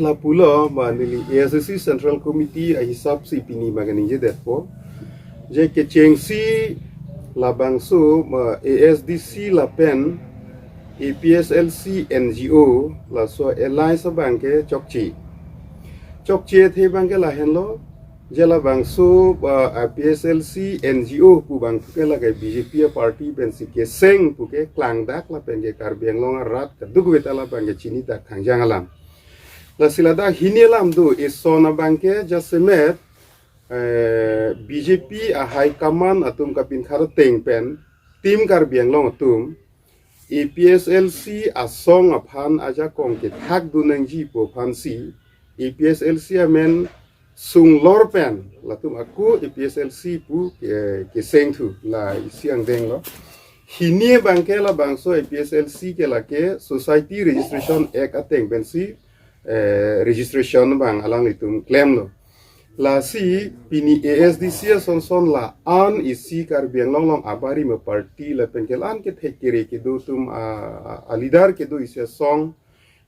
la pula manili ASC Central Committee a hisab si pini magani je depo je ke chengsi la bangso ma ASDC la pen APSLC NGO la so alliance banke chokchi the banke la henlo je la bangso APSLC NGO pu bang ke la ke BJP party pen si ke seng pu ke klang dak la pen ke karbeng long rat ka dugweta la banke chini dak khangjang alam la silada hinelam do isona banke jasemet BJP a high command atum kapin khar teng pen tim kar biang long atum APSLC a song aphan aja kong ke thak dunang ji po phan si APSLC amen sung lor pen latum aku APSLC pu ke seng thu la siang deng lo hinie banke la bangso APSLC ke la ke Society Registration Act ateng ben si registration bang alang itum claim lo la si pini ASDC son la an isi kar biang long long abari me party la penkelan ke thekere ke do tum alidar ke do isia song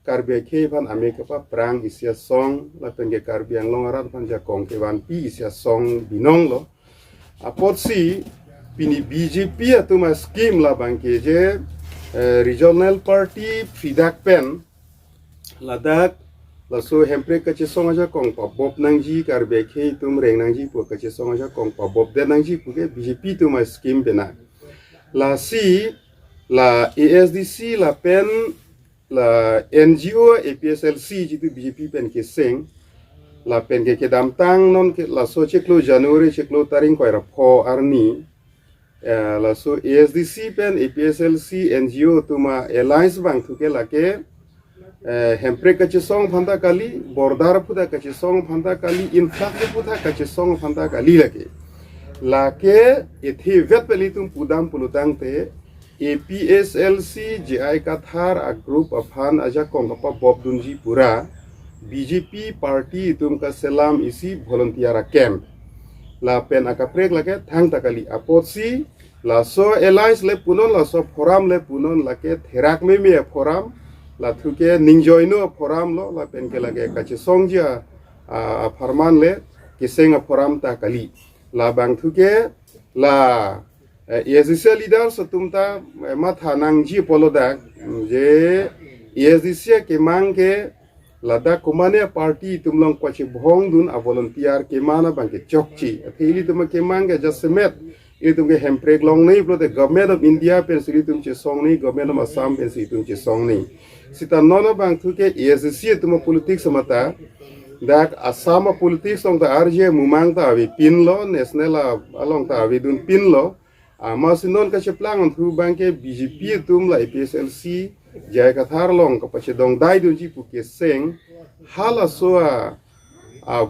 kar bia ke van amerika pa prang isia song la penge kar biang long arat pan ja kong ke van pi isia song binong lo apot si pini BJP atuma scheme la bangke je regional party fidak pen ladak la so hempre ka che song aja kong pa bob nangji kar be ke tum reng nangji pu ka che song aja kong pa bob de nangji pu ke BJP tu ma scheme bena la si la ASDC la pen la NGO APSLC jitu BJP pen ke seng la pen ke dam tang non ke la so cheklo January cheklo taring ko ra pho arni la so ASDC pen APSLC NGO tu ma alliance bank tu ke la ke hempre kache song phanda kali bordar puda kache song phanda kali inflak puda kache song phanda kali lake ethi vet peli tum pudam pulutang te APSLC JI Kathar a group of han aja kongpa bob dunji pura BJP party tum ka selam isi volunteer camp la pen akaprek lake thang takali apotsi la so alliance le punon la so forum le punon lake therak me forum la thuke ningjoino forum lo la pen ke lage kache songja farman le kisenga forum ta kali la bang thuke la ASDC leader satumta matha nangji poloda je ASDC ke mangke lada kumane party tumlong kwache bhong dun a volunteer ke mana bangke chokchi thili tum ke mangke jasmet itum ke hemprek long nei pro the government of India pen sri tum che song nei government of Assam pen sri tum che song nei sita nono bang thuke ASDC tum politics samata dak Assam politics ong ta RJ mumang ta vi pin lo national along ta vi dun pin lo masinon ka cheplang on thu bangke BJP tum la APSLC jai kathar long ka pache dong dai dun ji pu ke seng hala so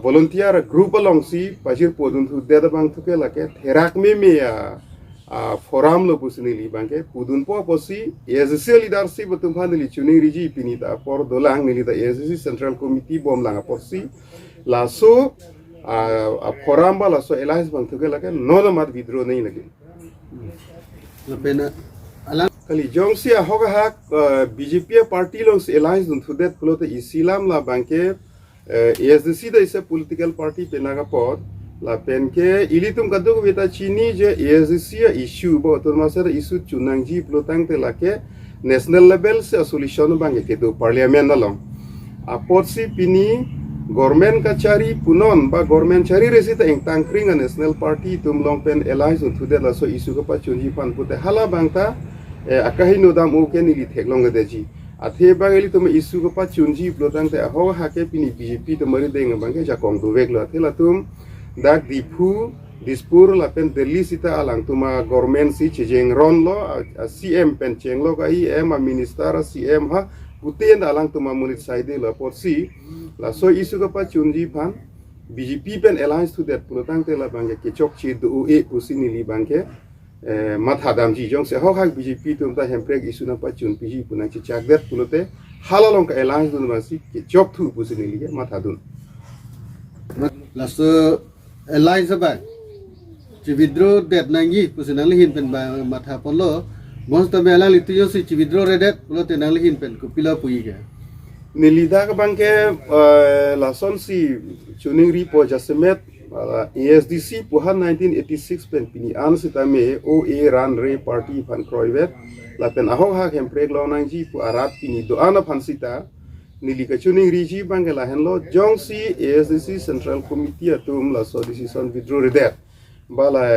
volunteer group along si pajir podun thu de bang thu ke la ke therak me forum lo pusni li bangke pudun po posi ASC leadership tum phanili chuni riji pinita por dolang nili da ASC Central Committee bom langa posi la so forum ba la so alliance bang thu ke la ke no mat withdraw nei lagi la pena kali jongsi hoga hak BJP party long alliance dun thudet pulote isilam la banke ASDC da isa political party penaga pod la penke ilitum kaduk beta chini je ASDC issue bo turmasar issue chunangji plotang te lake national level se solution bange ke do parliament along apotsi pini government kachari punon ba government chari resita eng tangkring national party tum long pen alliance dun thudet la so issue ko pa chunji pan pute hala bangta akahino dam oke ni theklong deji athe bangeli tum isu ko pa chunji plotang te ho ha ke pini BJP to mari deng bangke ja kong tu vek lo athela tum dak dipu dispur la pen Delhi sita alang tuma government si chejeng ron lo CM pen cheng lo ka em minister CM ha putien alang tuma munit saide la porsi la so isu ko pa chunji phan BJP pen alliance to that plotang te la bangke ke chok chi du e pusini li bangke matha damji jong se ho hak BJP tum ta hemprek isu na pa chun piji punang chi chak det pulote halalong ka alliance dun masi ke chok thu pusini li matha dun la so alliance ba chi withdraw det nangi pusinang lihin pen ba matha ponlo most of ala litu yo si chi withdraw redet pulote nang lihin pen ko pila pui ga Nilida ka bangke lason si chuning ri po jasemet ASDC puhan 1986 pen pini an sitame OA ran re party pan kroivet la pen ahong ha kem prek lo nang ji pu arat pini do ana pan sita nili ka chuning ri ji bangke la hen lo jong si ASDC Central Committee atum la so decision withdraw redet bala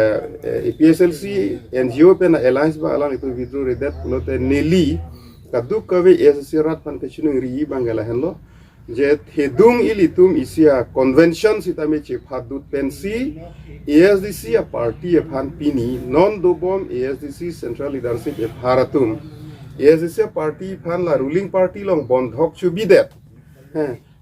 APSLC NGO pen alliance ba alang itu withdraw redet pulote nili kaduk kawe ASDC rat pan ka chuning ri bangke la hen lo je hedung ilitum isia convention sitame che phadut pensi ASDC a party a phan pini non dobom ASDC central leadership e bharatum ASDC party phan la ruling party long bondhok chu bidet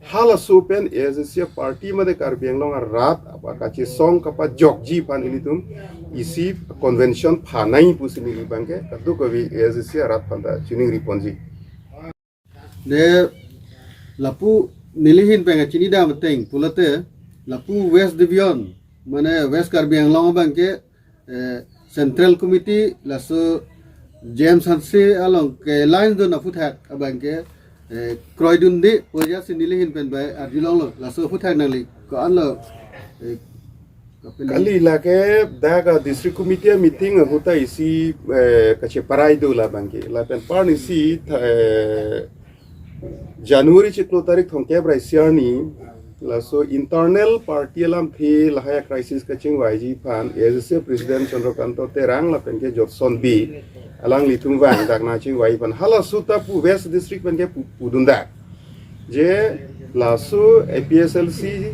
hala sopen ASDC party made karbiang long rat apa kache song kapa jokji phan ilitum isi convention phanai pusini bangke kaduk kawe ASDC rat phan da chuning riponji de lapu nilihin penga chinida mateng pulate lapu West Division mane West Karbi Anglong bangke Central Committee laso James Hanse along ke line do na futhak abangke kroidun de poja sinilihin pen bay arjulong lo laso futhak nali ko anlo kali lake daga district committee meeting huta isi kache parai do la bangke la pen parni si January chiklo tarik thongke brai siarni la so internal party alam thi lahaya crisis ka ching YG phan as president Chandrakanta terang la penke Johnson B alang litung wang dak na ching YG phan hala suta pu west district penke pudunda je la so APSLC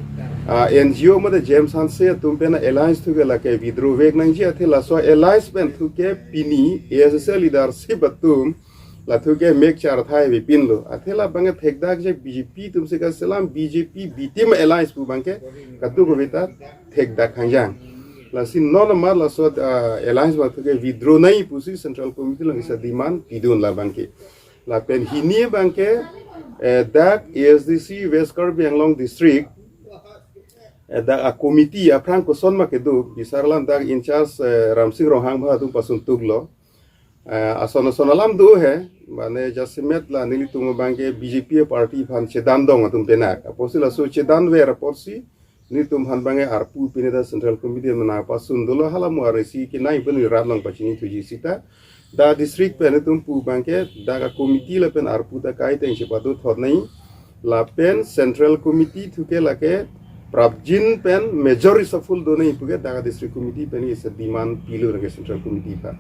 NGO made James Hanse tumpena alliance thu la ke withdraw vek nang ji athe la so alliance pen thu ke pini as leadership atum la thuke make char thai vi pinlo athela bange thekdak je BJP tumse ka salam BJP BTM alliance pu bangke katu ko vita thekdak khangjang la sin non mar la so alliance ba thuke withdraw nai pusi central committee lang isa demand pidun la bangke la pen hini bangke dak ASDC West Karbi Anglong district dak a committee a franco sonma ke du bisarlan dak in charge Ramsing Rohang bha tu pasun tuglo asona sonalam do hai mane jasimet la nili tungo bangke BJP party phan chedan dong atum penak aposila so chedan we raporsi ni tum han bange arpu pineda central committee mana pasun dolo hala mo aresi ki nai bani radlang pachini tuji sita da district pen tum pu bangke da ka committee la pen arpu ta kai teng che padu thot nai la pen central committee thuke la ke prabjin pen majority saful do nai puge da district committee pen is demand pilu rage central committee pa